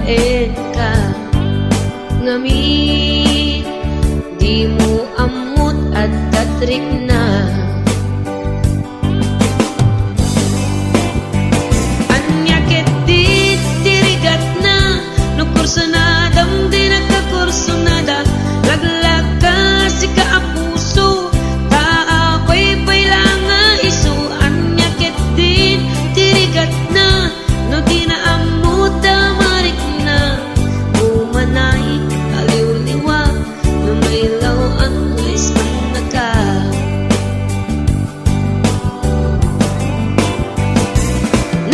daet ka ngami di mo amot at tatrik na anyakit di tirigat na no kurso na dam di nagkakurso na da laglag ka si kaapuso taakoy pailang nga iso anyakit din tirigat na no di na amot damarik na umanay aliw-liwa no may law ang isman na ka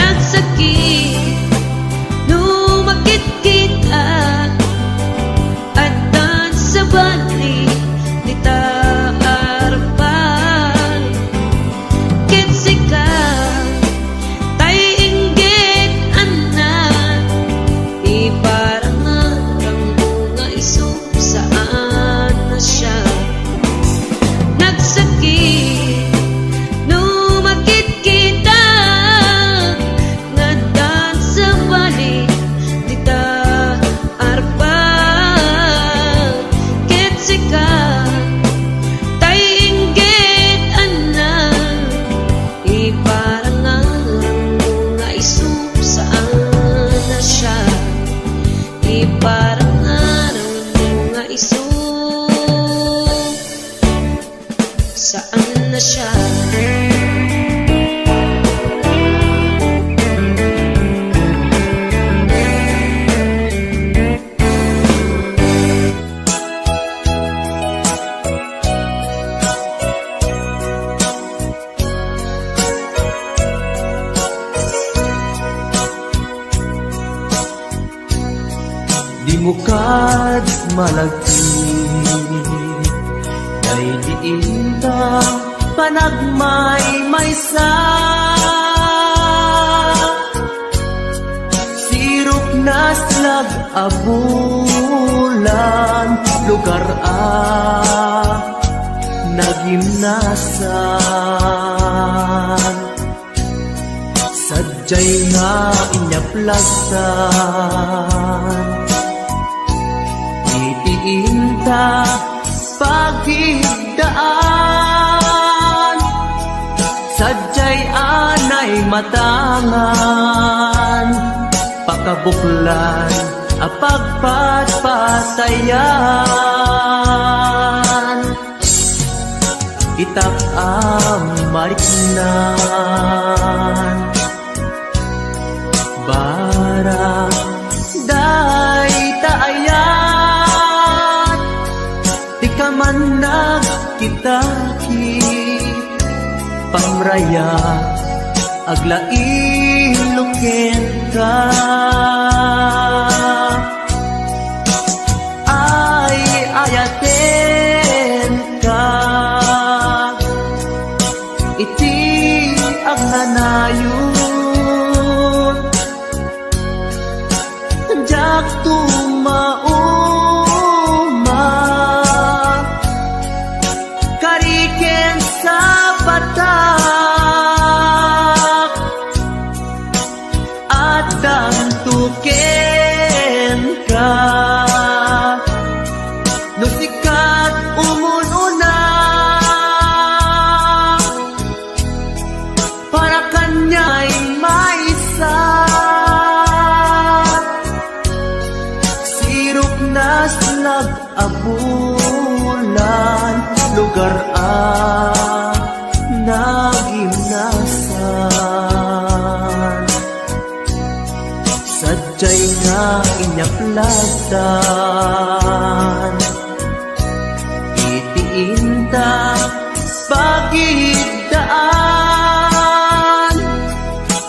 nagsakit no makit kita at dan sa bali di taarpan kitsi ka tay inggit anak iparangan kang bunga iso saan na siya nagsakit no makit kita nga dan sa bali di taarpan kitsi ka tay inggit anak iparangan bunga iso saan na siya iparangan bunga iso saan na siya Di mo kad malagti Day diinta panagmay maysa Sirok na slag abulan lugar nagimnasan Sadyay nga inyaplasan Itiinta pagigdaan Sadyay anay matangan Pakabuklan apagpatpatayan Itak mariknan Barang day taayan Di ka man nagkitaki Pamraya aglain ka Ay ayaten ka Iti agnanayon Jak tumauma Kariken sa patak At dantuken ka No sikat umununa Para kanya'y maisa Sirok na slag abulan Lugar nagimnasan Sadyay nga inyaplasan Itiinta pagigdaan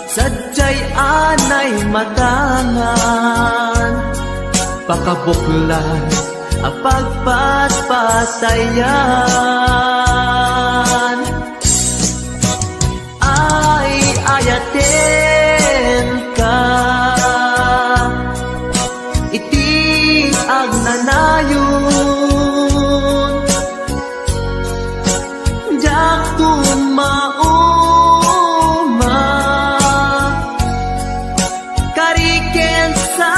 Sadyay anay matangan Pakabuklan apagpatpatayan Ay ayaten ka Iti agnanayon Jak tumauma Kariken sa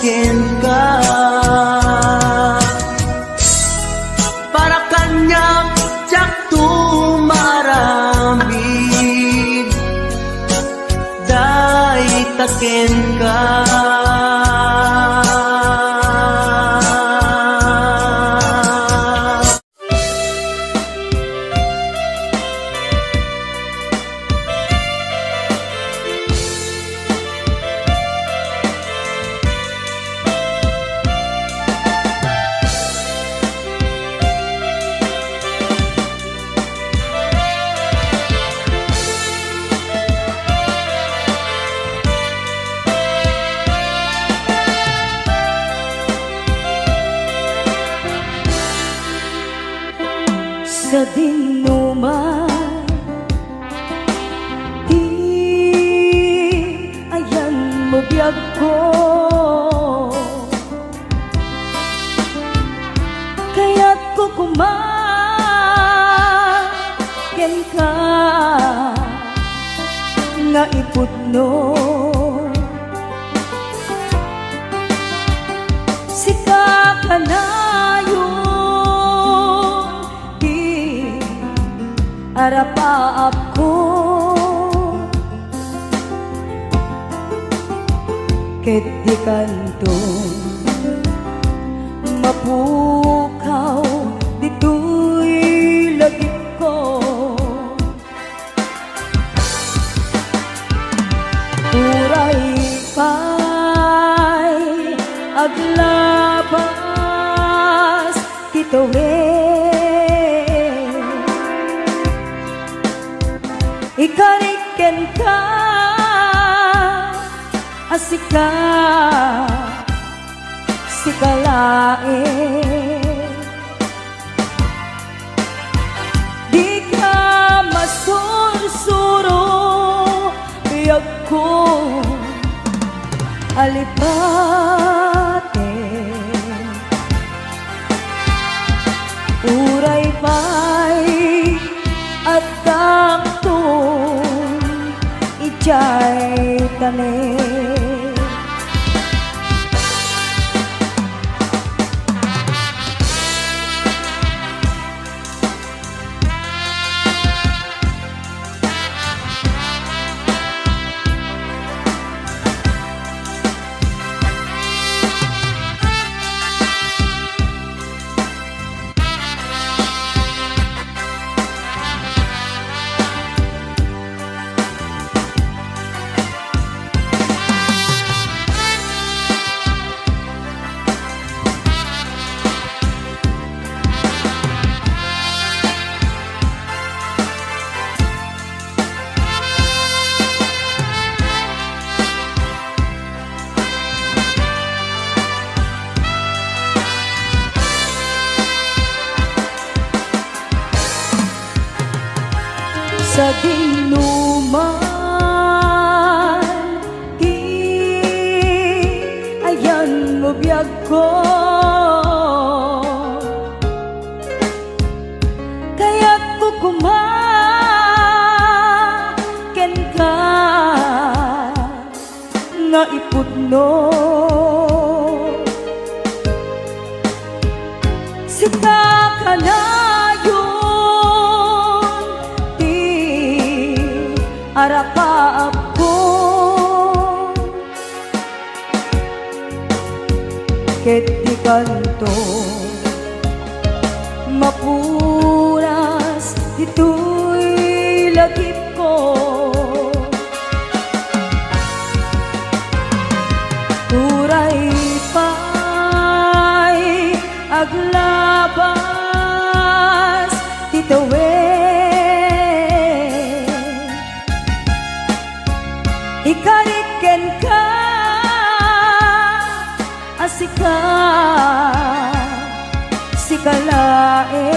taken ka. Para kanya jak tumaramid, day taken ka. Sa dinuman, di ayan mo biyag ko, kaya't kukumaken ka nga ipudno. Sika ka na arapaap ko, ket di kanto mapukaw dito'y lagip ko. Uray pa'y aglabas tituwid, ikariken ka, asika, sikalae. Di ka masursuro, biyag ko, alipate. Uray pa'y at ijay tane. Sa dinuman, di ayan mo biyag ko, kaya't kukumaken ka nga ipudno. Sika ka na arapaap ko, ket di kanto mapuras dito'y lagip ko. Uray pa'y aglabas tituwid, ikariken ka, asika, sikalae.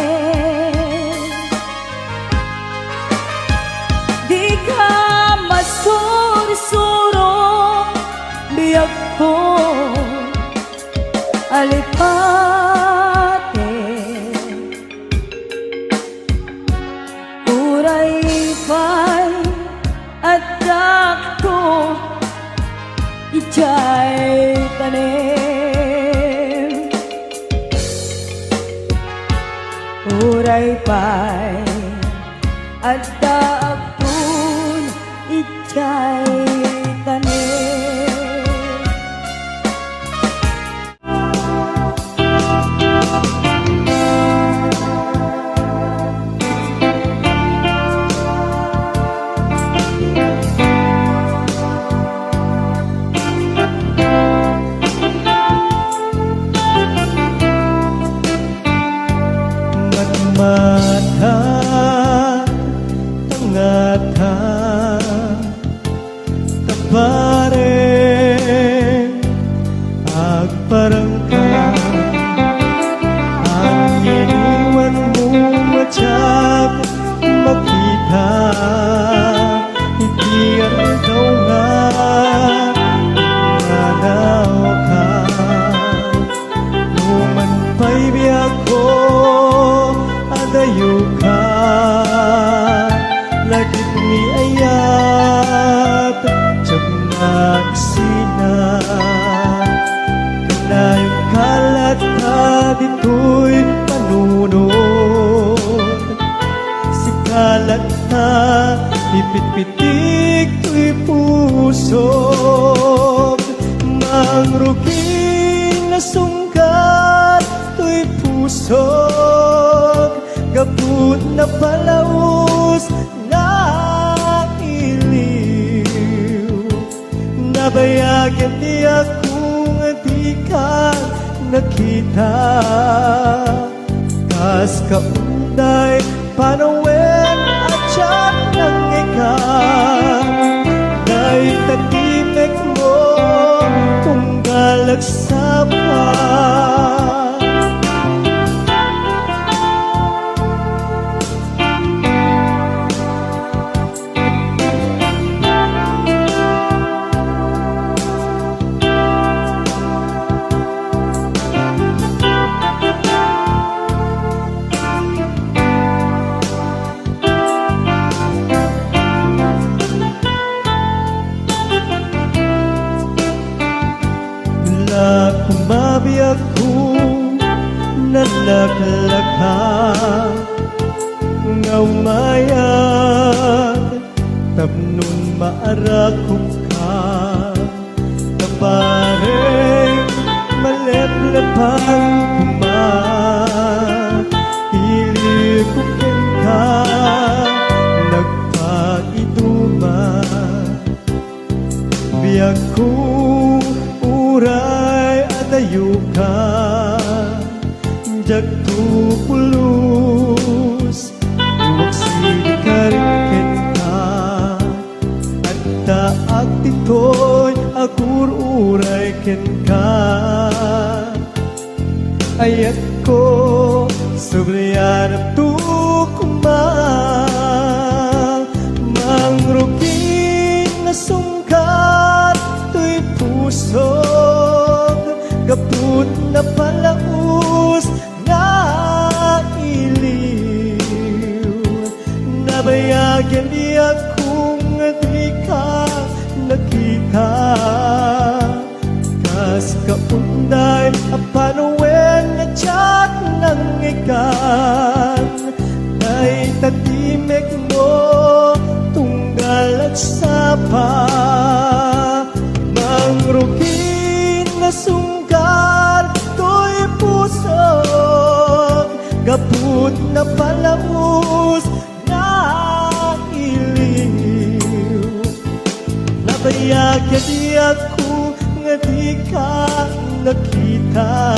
Di ka masursuro, biyag ko, alipate. Uray pa'y at ijay tane. raypay at daapun itchay tanin. Mata tangata tapare agparangka ang iniwan mo matyak makita hindi ang daw nga nanaw ka numan pa'y biyak ko adayo ka lagit ni ayat tiyag nagsina kanayong kalat ka dito'y panunod si kalat na ipit-pitik to'y pusog mangruging na sungkat to'y pusog gabut na palaus na iliw nabayagan di akong di ka nakita kas kaunday panawen at siya ng ikaw dahil tatimek mo kung galagsapan. Kumabiyag ko nalaklaka nga umayag tapnon maarakop ka kapareng maleplepang ilikupin ka nagpaiduma biyag ko uray adayo ka jag tupulus wagsikarin ka at daag tito'y agur uray ken ka ayat ko sobriyan at tukuma mangruging na sungkat to'y pusog gaput na palaus na iliw nabayagan di akong di ka nakita kas kaunday apanawen na tiyat ng ikan ay tatimek mo tunggal at sapa mangrugin na sunggar to'y pusog gaput na palamus na iliw nabayagan di ako nga di ka nakita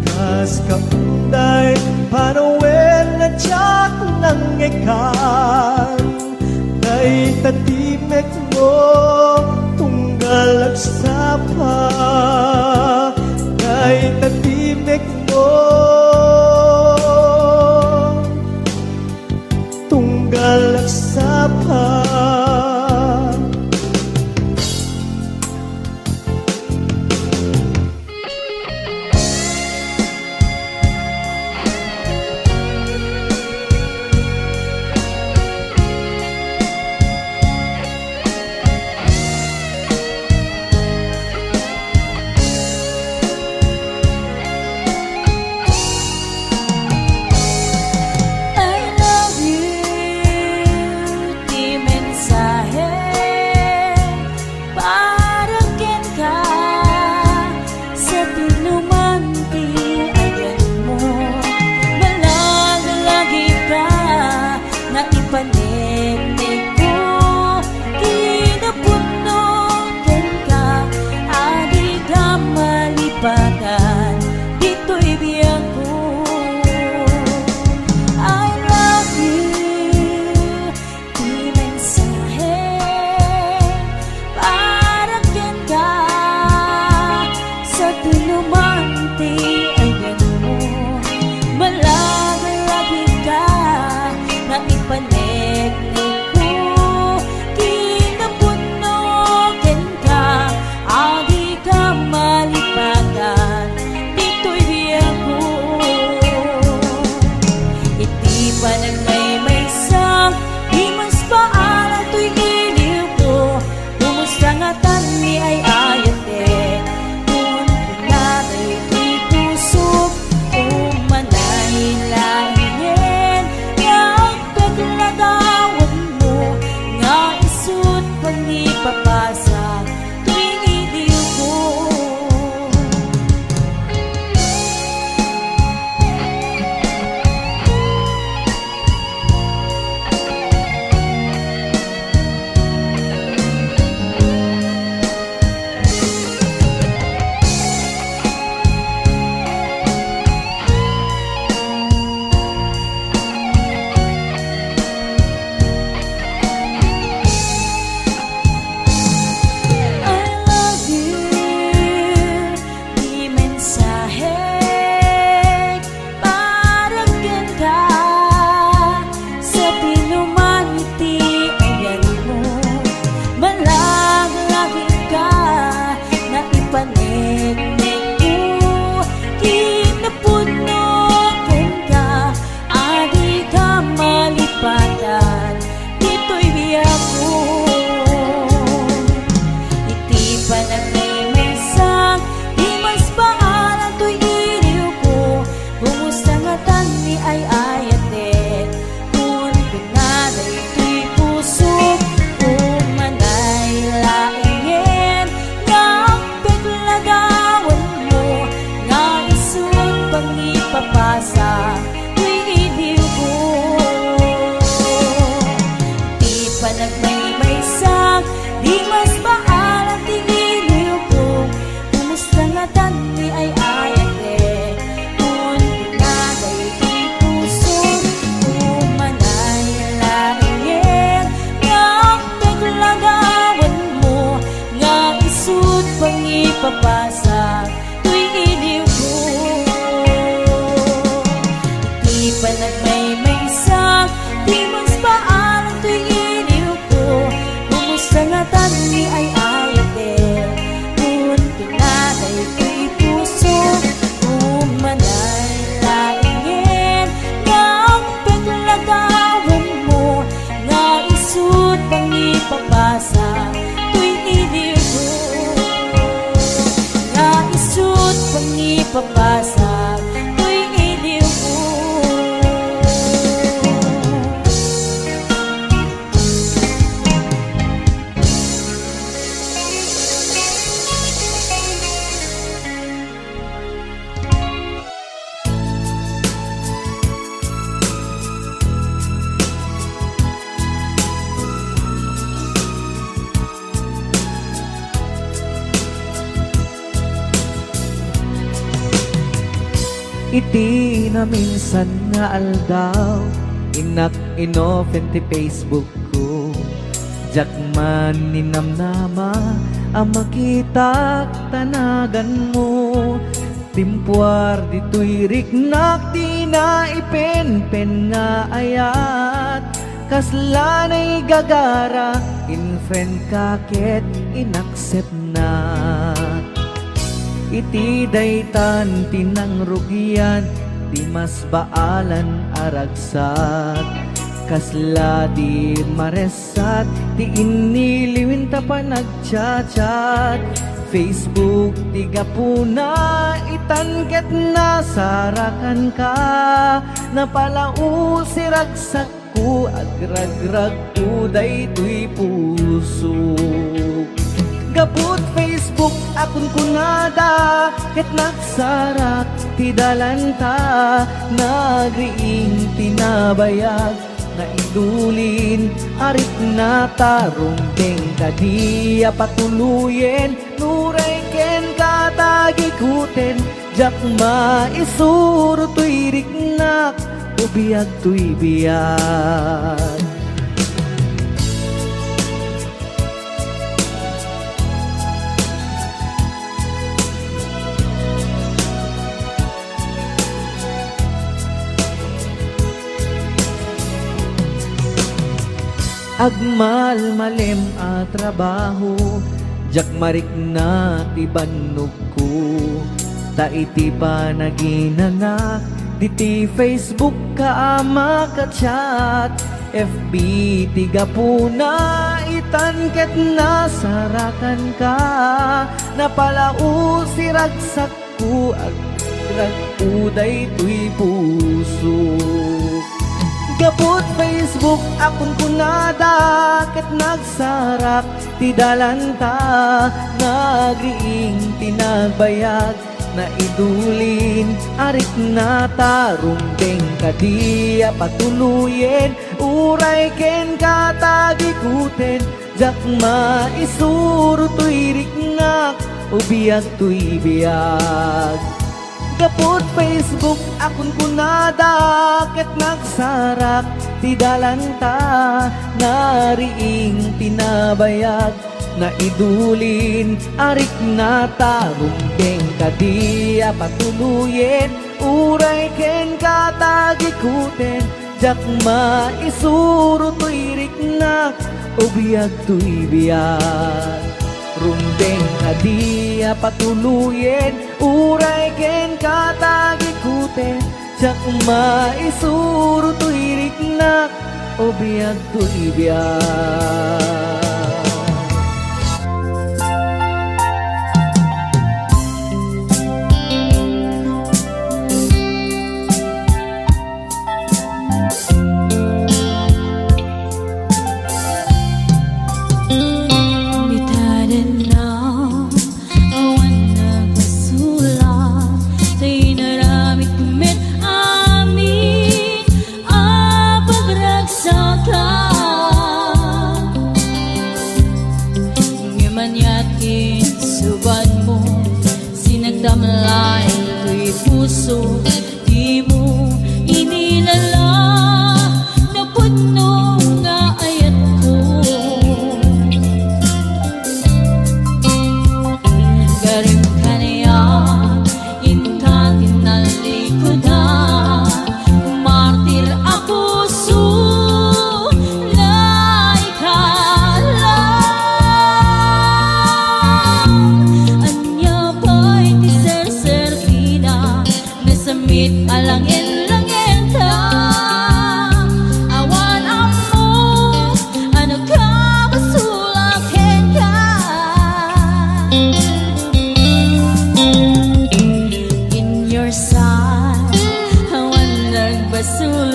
kas kaunday panawen na tiyat ng ikan ay tatimek mo tunggal at sapa ay tatimek mo tunggal at sapa. panagmaymaysak, di mas paalam to'y iniw ko. Kumusta nga tani ay ayate, kung pinatay ko'y puso, umanay laingin, nga ang paglagawan mo, nga isut pang ipapasa, to'y iniw ko. Nga isut pang ipapasa, to'y iniw ko. Iti na minsan nga aldaw, inak inopen ti Facebook ko. Jak man ninamnama, ang makita tanagan mo. Timpuar dito'y riknak, di na ipen-pen nga ayat. Kaslanay gagara, in friend kaket inaccept na. Iti daytan tinang rugian, di mas baalan aragsat. Kasla di maresat, ti iniliwin ta pa nagchat-chat. Facebook tiga puna, itanket na sarakan ka. Napalau si ragsak ko, agragrag ko daytoy puso. Gaput Facebook akon kunada, ket nagsarak ti dalanta. Nagriing tinabayag, na idulin arit na tarong deng kadiya patuluyen. Nuray ken katagikuten, jak maisuro to'y riknak, ubiyag to'y biyag. Agmal malem a trabaho, jak marik na ti bannog ko. Ta iti pa naginanak, diti Facebook ka makachat. FB tiga puna, itanket na sarakan ka. Napalau si ragsak ko, agrag uday to'y puso. Gapot Facebook akon kunada, ket nagsarak ti dalanta. Nagriing tinagbayag, na idulin arit na tarong deng kadiya patuluyen. Uray ken katagikuten, jak maisuro to'y riknak, ubiyag to'y biyag. Gapot Facebook akon kunada, ket nagsarak ti dalanta. Nariing tinabayag, na idulin arik na tarong deng kadiya patuluyen. Uray ken katagikuten, jak maisuro to'y riknak, ubiyag to'y biyag. Rundeng kadiya patuluyen, uray ken katagikuten, jak maisuro to'y riknak, ubiyag to'y biyag. Damlain ko'y puso, di mo inilala.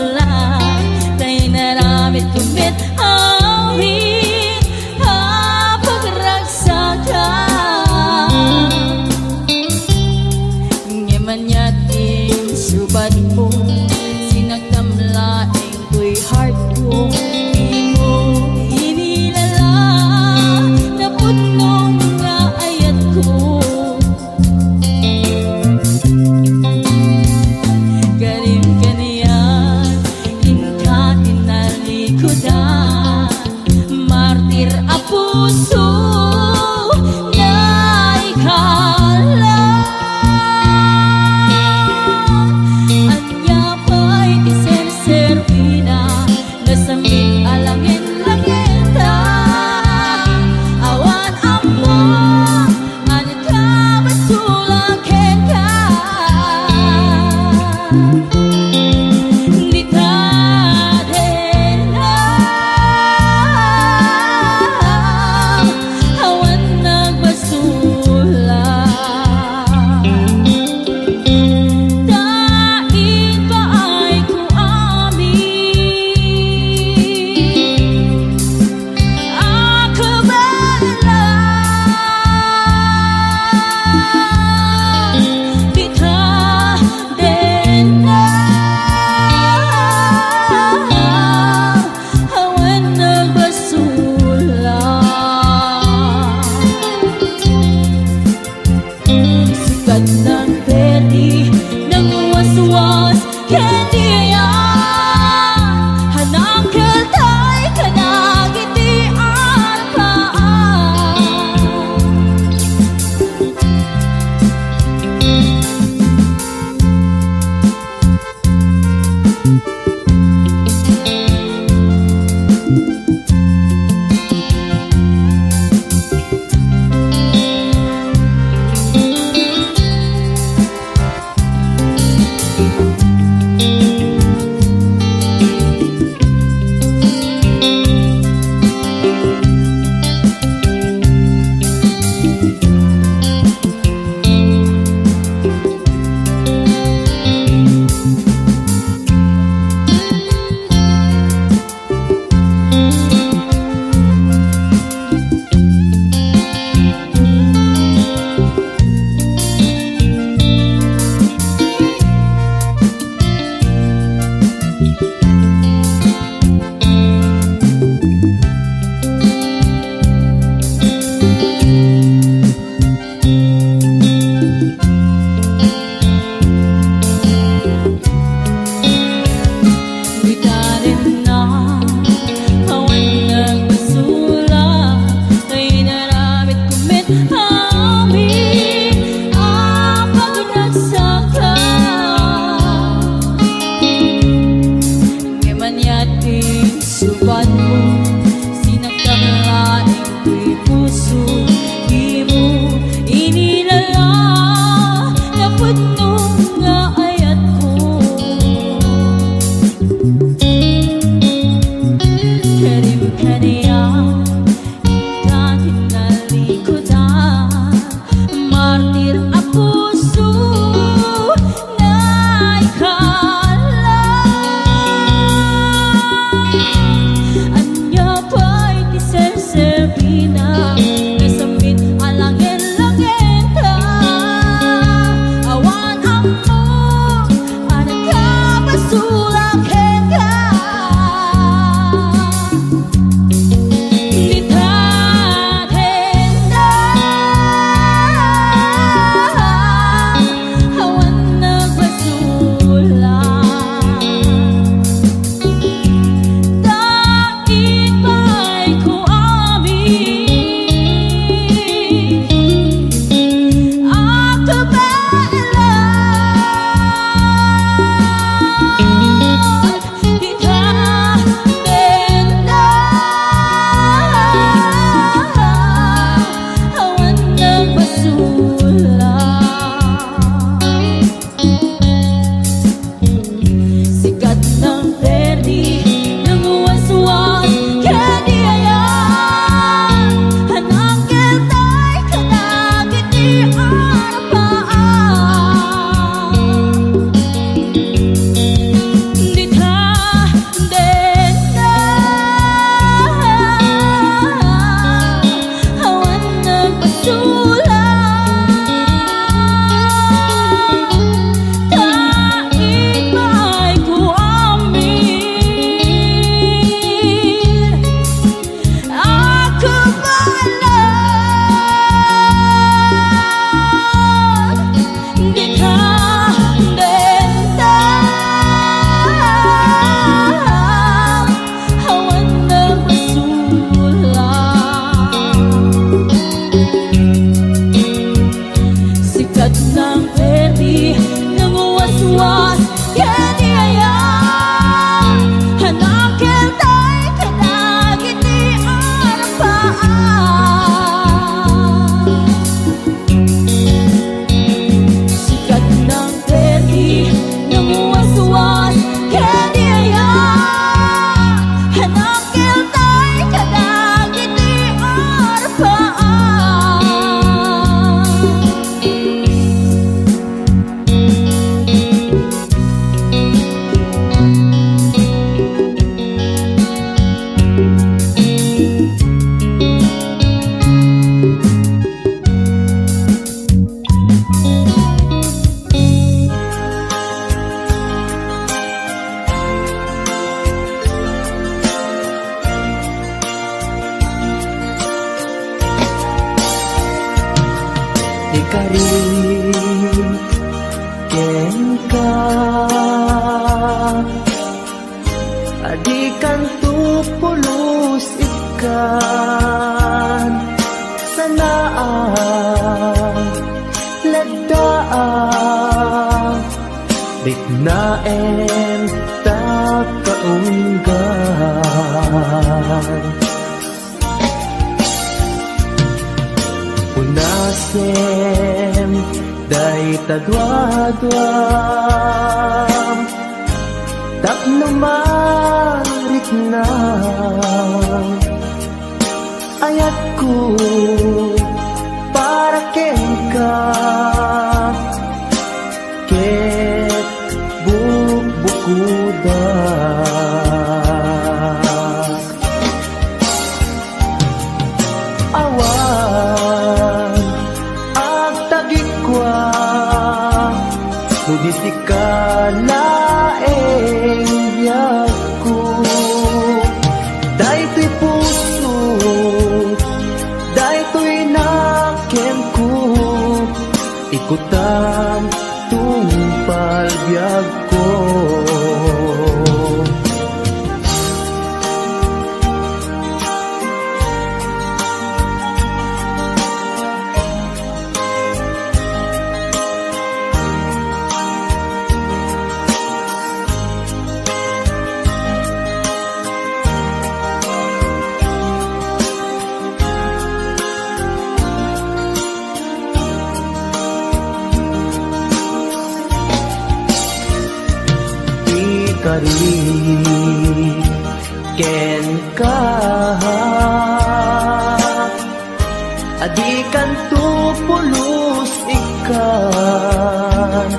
pala Kay naramit kumit awit pagragsakan Ngaman yating subad mo Sinagdamlaing ko'y heart ko Di mo inilala Naputnong nga ayat ko Karim kaniyan Inka inalikodan rin ken ka adikan tu pulos ikan sanaan ladaan bignaen ta kaunggan unasem day tadwadwam tapno marit na ayat ko para ken ka ket bubukuda awan ag tagikwa nudi sikalaeng biyag ko daytoy puso daytoy nakem ko ikutan tungpal biyag ko rin ken ka adikan tu pulos ikan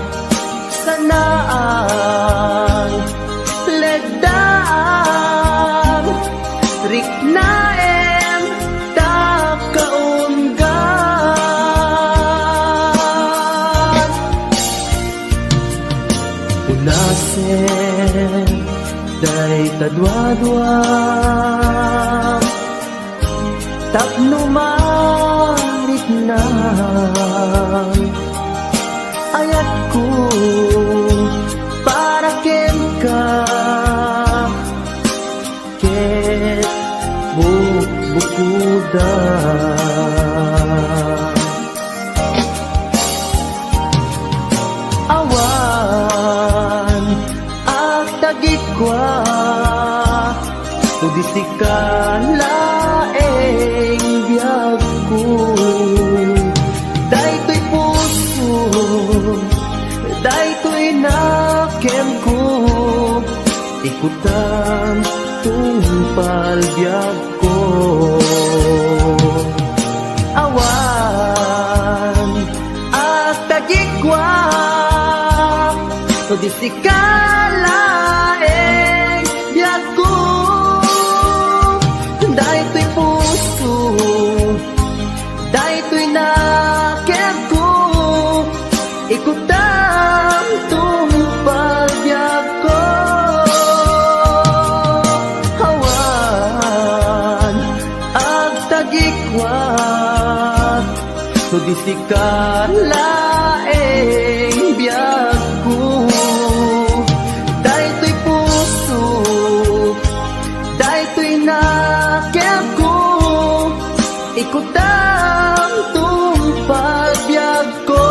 sanaan ledaan riknaem ta kaunggan unasem day tadwadwam tapno marit na ayat ko para ken ka ket bubukuda awan ag tagikwa tudi sikalaeng biyag ko daytoy puso daytoy nakem ko ikutan tungpal biyag ko awan at tagikwa tudi sikalaeng biyag ko daytoy puso daytoy nakem ko ikutan tungpal biyag ko awan ag tagikwa tudi sikalaeng biyag ko daytoy puso daytoy nakem ko ikutan tungpal biyag ko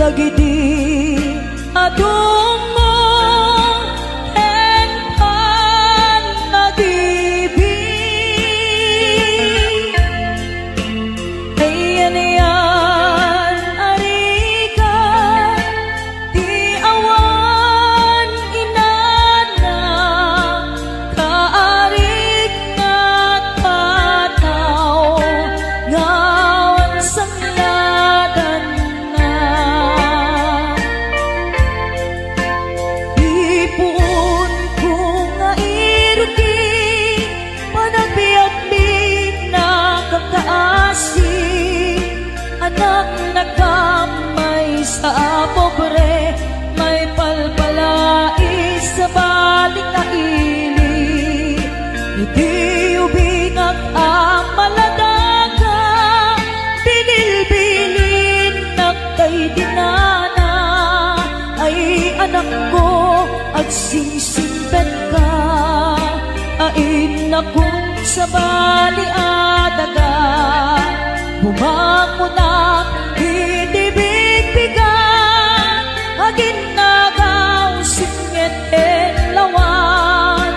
dagiti adung mo tenpan nag-ibig. Ayan yan arika di awan inana kaarik nga tataw ngawan sangladan na. Ipon ko nga iruki panagbiagbi na kakaasi anak nakamay sa pobre may palpalais sa baling na ili iti ubingag ang maladaga binilbilin nagkay dinana ay anak ko at singsimpet ka ain akong sa bali adaga bumangon na hindi bigbigan agin nagaw singit lawan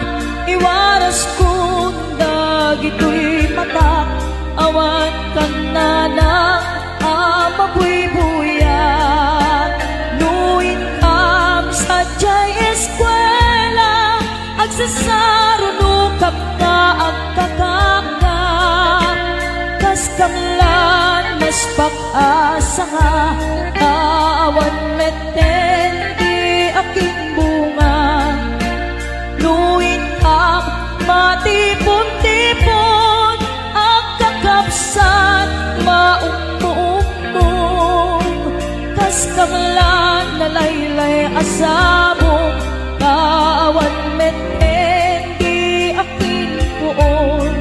iwaras kong dagito'y mata awan kan na ng amabuybuyan nuin kam sa jay eskwela agsasarunukap na agkakaka kas kamlan mas pag-asa nga awan meten di aking bunga nuin kam matipon-tipon agkakapsat maumumum kas kamlan nalaylay asabong awan meten di aking buon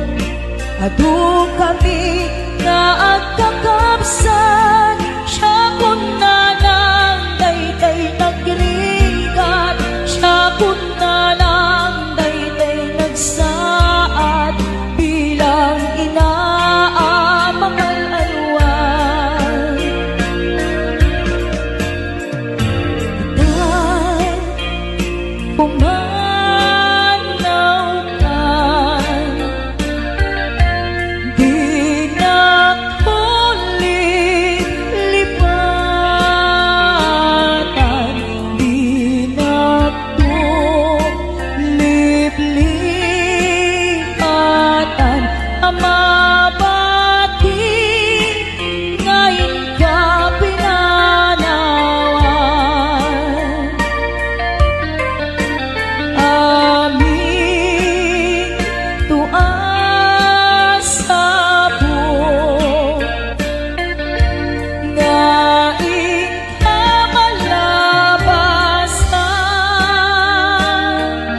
adu kami nga agkakapsan siya kun na ng dayday nagrigat siya kun na ng dayday nagsaad bilang inaamamal alwan dahil pumanaw ka di na kulit lipatan di na liplipatan amabati ngayon ka pinanawan aming tuasabong ngaing kamalabasan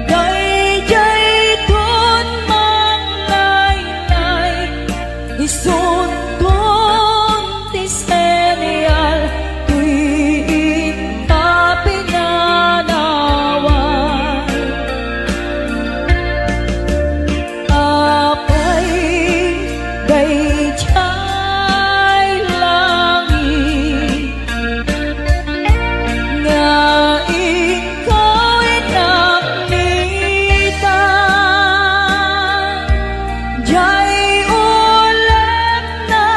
dayjay dun manglaylay isuntun ti serial tuwing kapinanawan apay dayjay langit nga ikaw inaknitan jay ulam na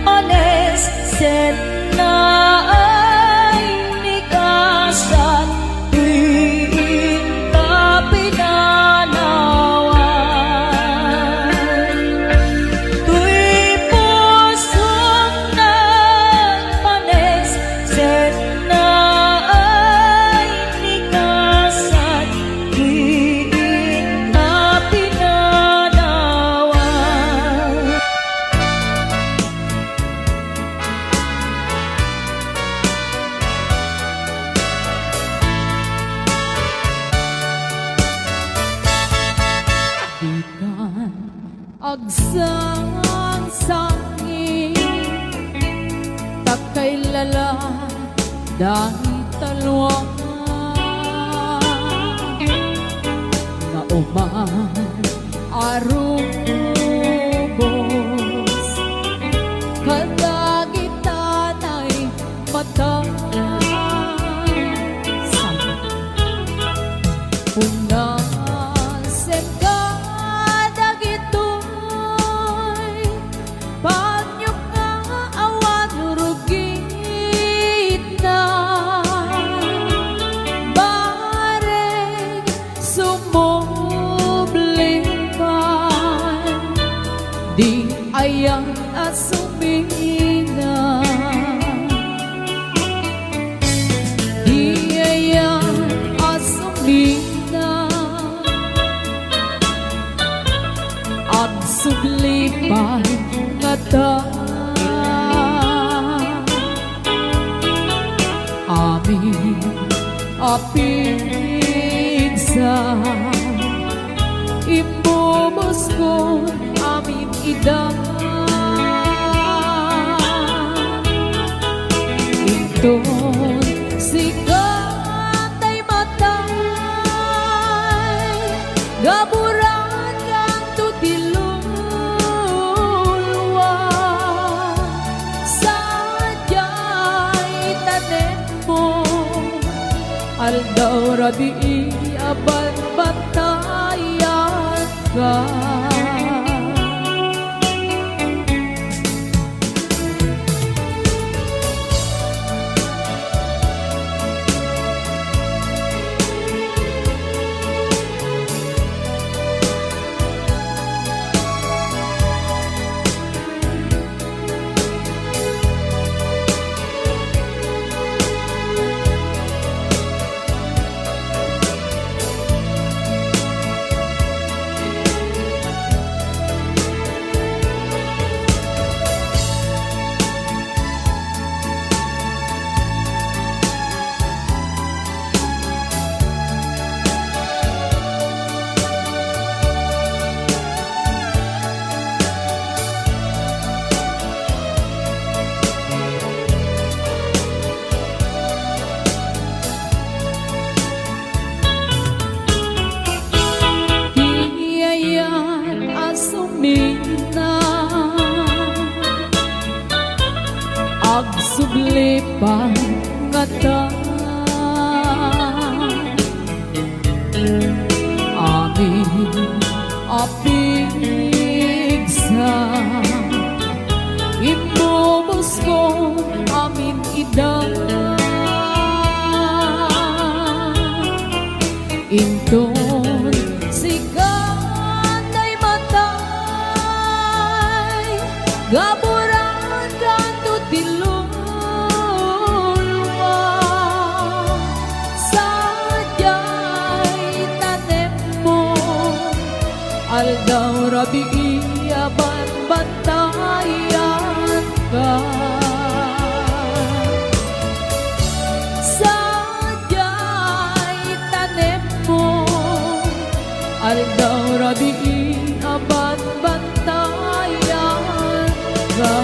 ones set na ay nikasan tuwing kapinanawan tuy pusong nagpanes set na ay nikasan tuwing kapinanawan. Ikan agsang sangi takay lala dahil talwa na uman arubos kadagitanay asumina. Di ayan asumina. Ang sublipan nga ta amin apigsa imubos ko amin idang inton sikat ay matay gaburan kang tutilulwa sadyay tanen mo aldaw rabi aban batayan ka. Agsublipan nga ta amin apigsa imubos ko amin idang inton sikat ay matay gaburan kang tutilulwa sadyay tanem mo aldaw rabi aban bantayan ka sadyay tanem mo aldaw rabi aban bantayan ka.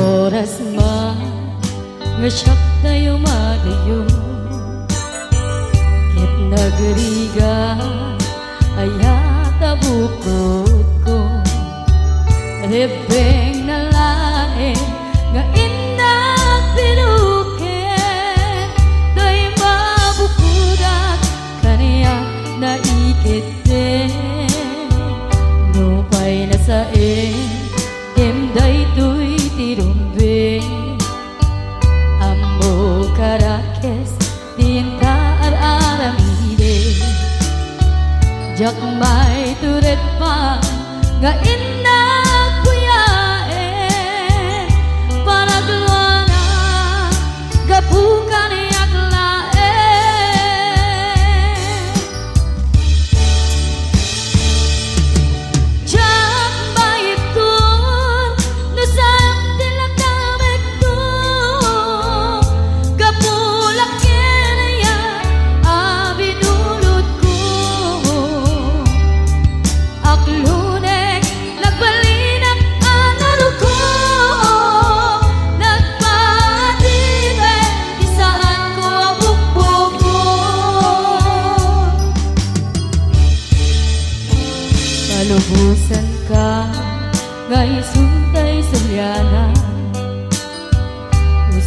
Oras man nga siyak tayo malayo ket nagriga ayata bukod ko rebeng na lae nga inang pinuket do'y mabukudak kaniya na ikete nupay na sae emday tuy tirumbe ammo karakes tinta aramide jak may turet pa nga inna kuyae para gluana gapukan yak lae jak may kun nusam dilakamek ko kapulak kaya abinulot ko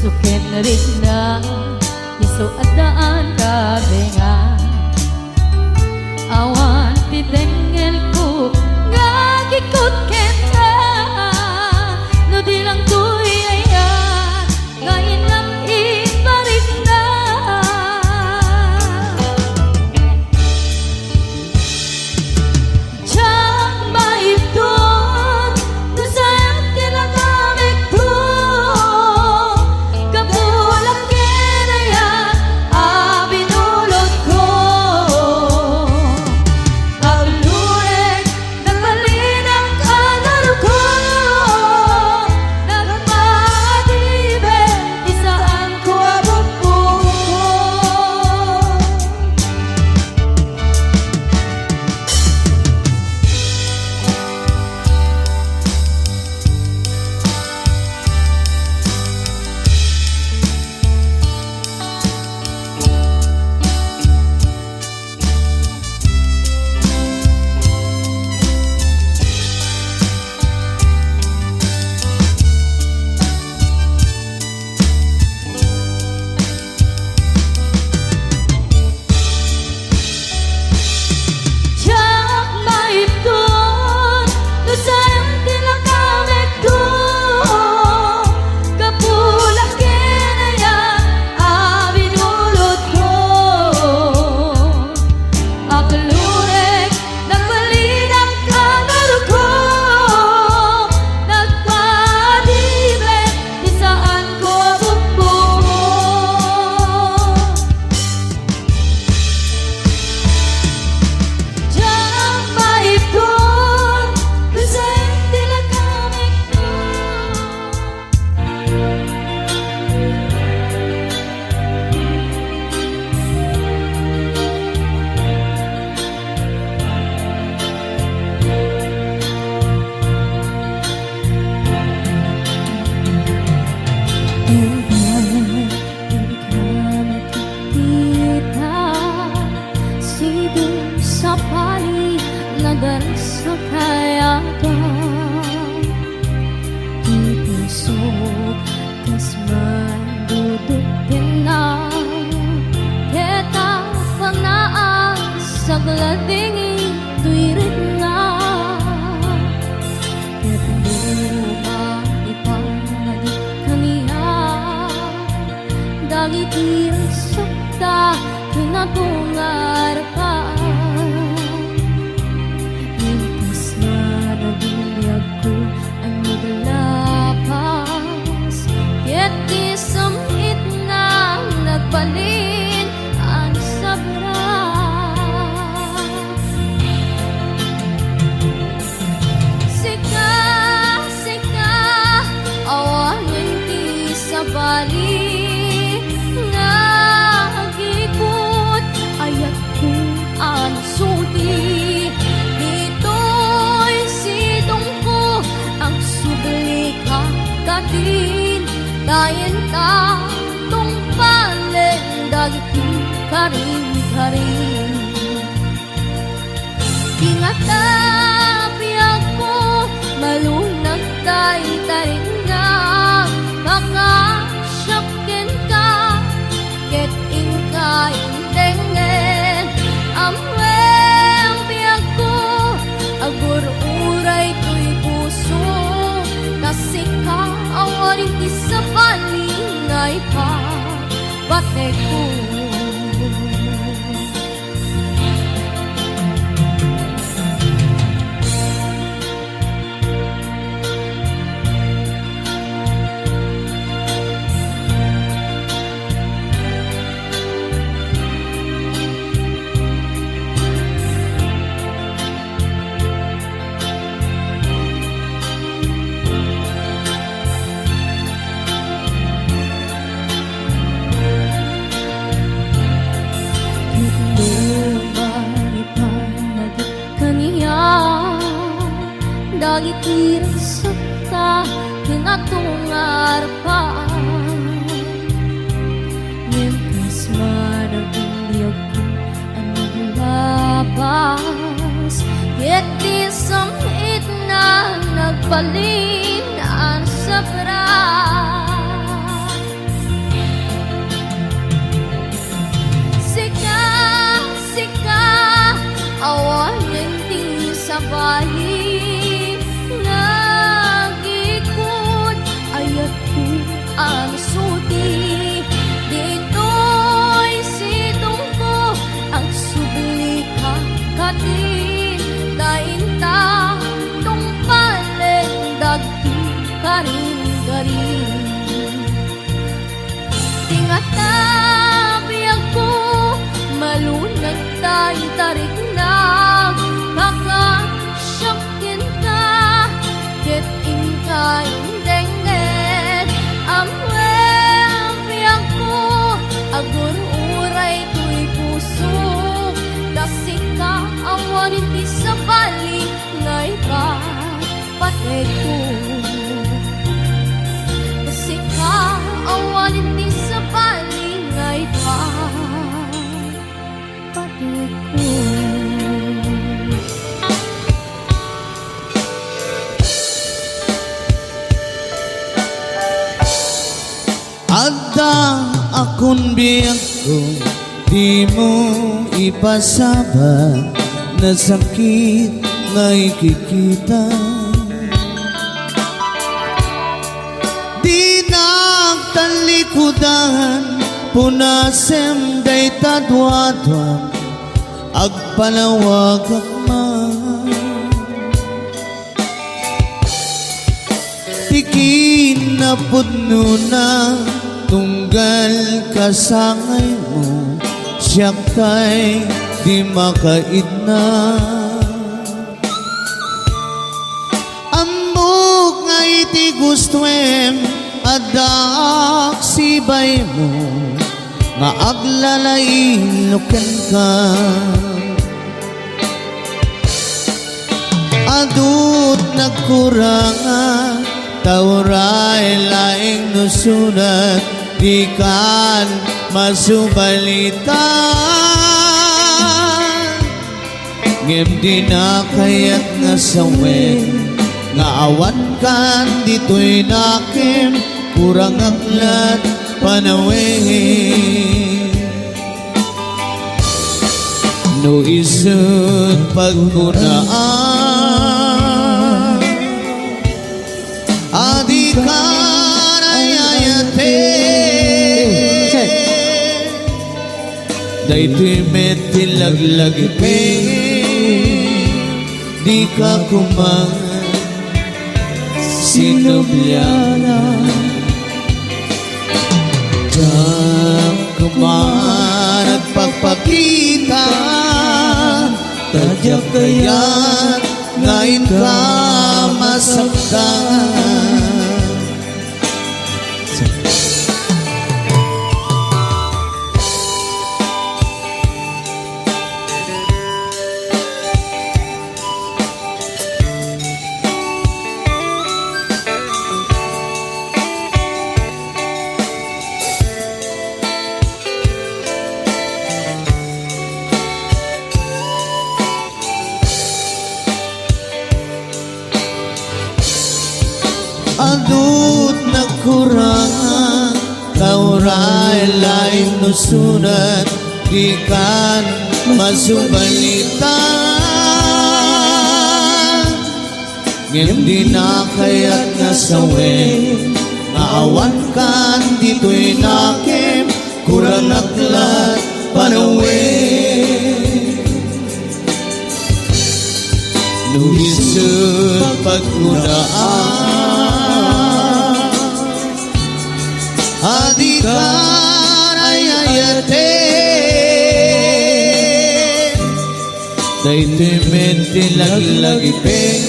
suken rin na iso at daan kabenga awan titengel ko gagikot kenta no di lang tuy ayan ngayon lang iparit na Diyan maipton no sayang tinagamit ko kapulang kinayan abinulot ko ang lunek nagbalin ang kanaro ko nagpadibe isaan ko abot po Diyak maipton no sayang tinagamit ko kapulang kinayan abinulot ko akalurek nagbalin ang kanaro ko nagpadibe isaan ko abot Diyan maipton no sayang tinagamit ko Sidong sa pali nadarasa kaya ka Itusok kas mandudukin na Keta panaan sa glading ituirit na Ket luma ipangadi kaniya Dagit iresakta kinatungar pa Mintas na nagbinyag ko ang naglapas Ket isamit na nagbalin ang sabra Sika, sika, awanin di sa bali Nagikot ayat kong ansuti Dito'y sidong ko ang subli kakatin Dayan ta tong palen dagiti karing-karing Ingatapi ako malunag tay-taring na Makasyakin ka ket ingka intengen Amweng biyag ko agur-uray to'y puso Kasi ka awarin di sa palingay pa Bate ko Dagit iresakta kinatungar pa Mientras marabindiyag ko ang naglabas Ket di samit na nagbalin ang sabra ang suti. Dito'y sidong ko ang subli kakati. Dainta tong palit dagti karing-garing. Tingatabi ako malunag tayo tarik na kakasyakin ka ket ingkay denget amwe ako agur uray tuy puso dasik ka awanin ti sa bali ngay ka patay ko dasik ka awanin ti sa bali ngay ka patay ko. Adda akong biyag ko, di mo ipasaba na sakit na ikikita. Di nagtalikudan, punasem day tadwadwam, agpanawag akman. Tikin na pudno na tunggal kasangay mo, siyak tay di makaid na. Ambok nga iti gustuem adak sibay mo, nga aglalailoken ka. Adut nagkurangan tauray laing nusunat di kan masubalitan. Ngem di na kayat nga sawen nga awan kan dito'y nakim kurang aklat panawin. No isut pagkunaan adi karayayate daytoy metilaglag pe di ka kumangan sinubyana. Diyan kumangan at pagpakita tadyak kaya't ngayon ka masaktan. Adut nagkurangan tauray laing nusunat di kan masubalitan. Ngem di na kayat nga sawen maawan kan dito'y nakim kurang aklat panawin. Luhisut pagkunaan adi karayayate daytoy mentilaglag ipem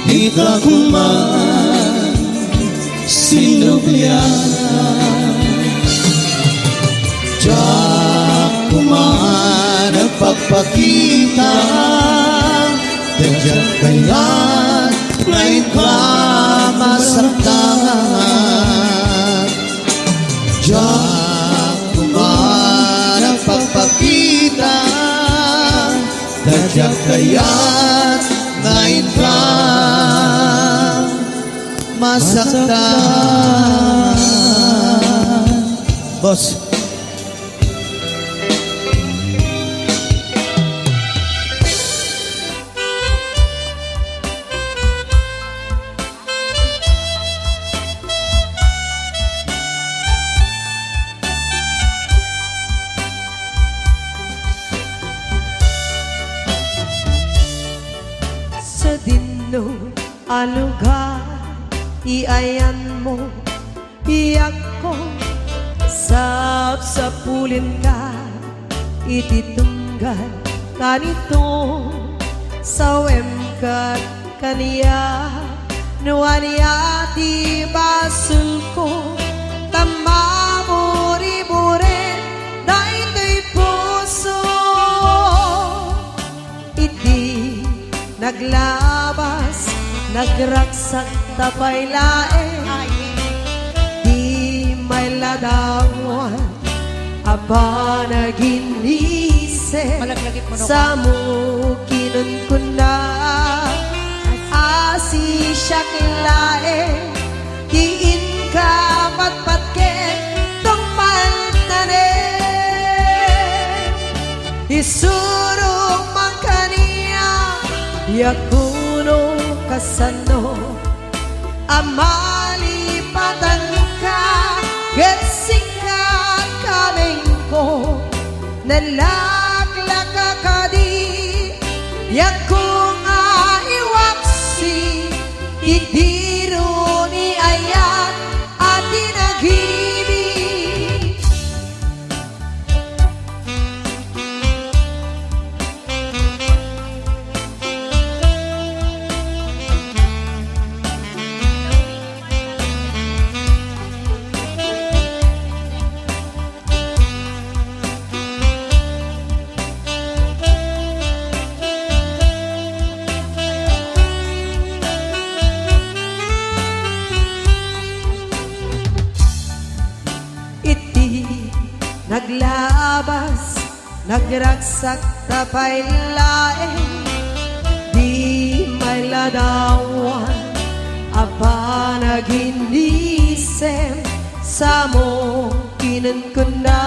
di ka kuman sinubyana. Diyak kuman ang pagpakita tadyak kaya't ngayon ka masaktan. Diyak kuman ang pagpakita tadyak kaya't ngayon ka masaktan. Boss, lugar iayan mo, iyak ko, sapsapulin ka, ititunggal kanito, sawem kat kaniya, nuaniya ti basul ko, tamamuri-burin, na ito'y puso, iti naglabas, nagraksak tapay lae, di may ladawan, aba naginise, sa mukinon ko na, asi siya kilae, diin ka patpatken, tong paltane, isurong man kaniya, yakuno kasano, amalipatan ka, gesika kaming ko, nalaklaka ka di, yakong aiwaksi, idiro ni ayat at inagibig. Iti naglabas, nagraksak tapay lae, di may ladawan, apa naginisem, sa mo kinan ko na,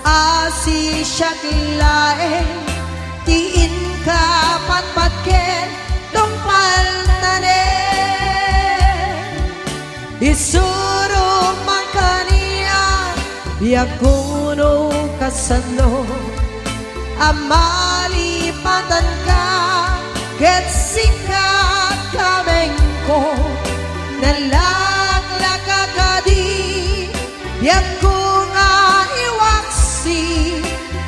asi siya kilae, tiin ka patpatken, tong paltane, isuro man kaniya, yakuno kasano, amalipatan ka, getsikat kameng ko, nalaklaka ka di, yakong aiwaksi,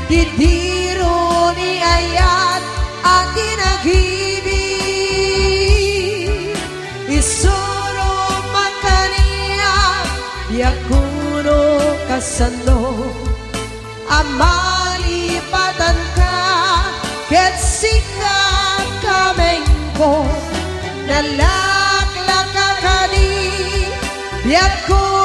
didiro ni ayat at inagibig, isuro man kaniya, yakuno kasano, amalipatan ka, getsikat kameng ko, nalaklaka ka di, yakong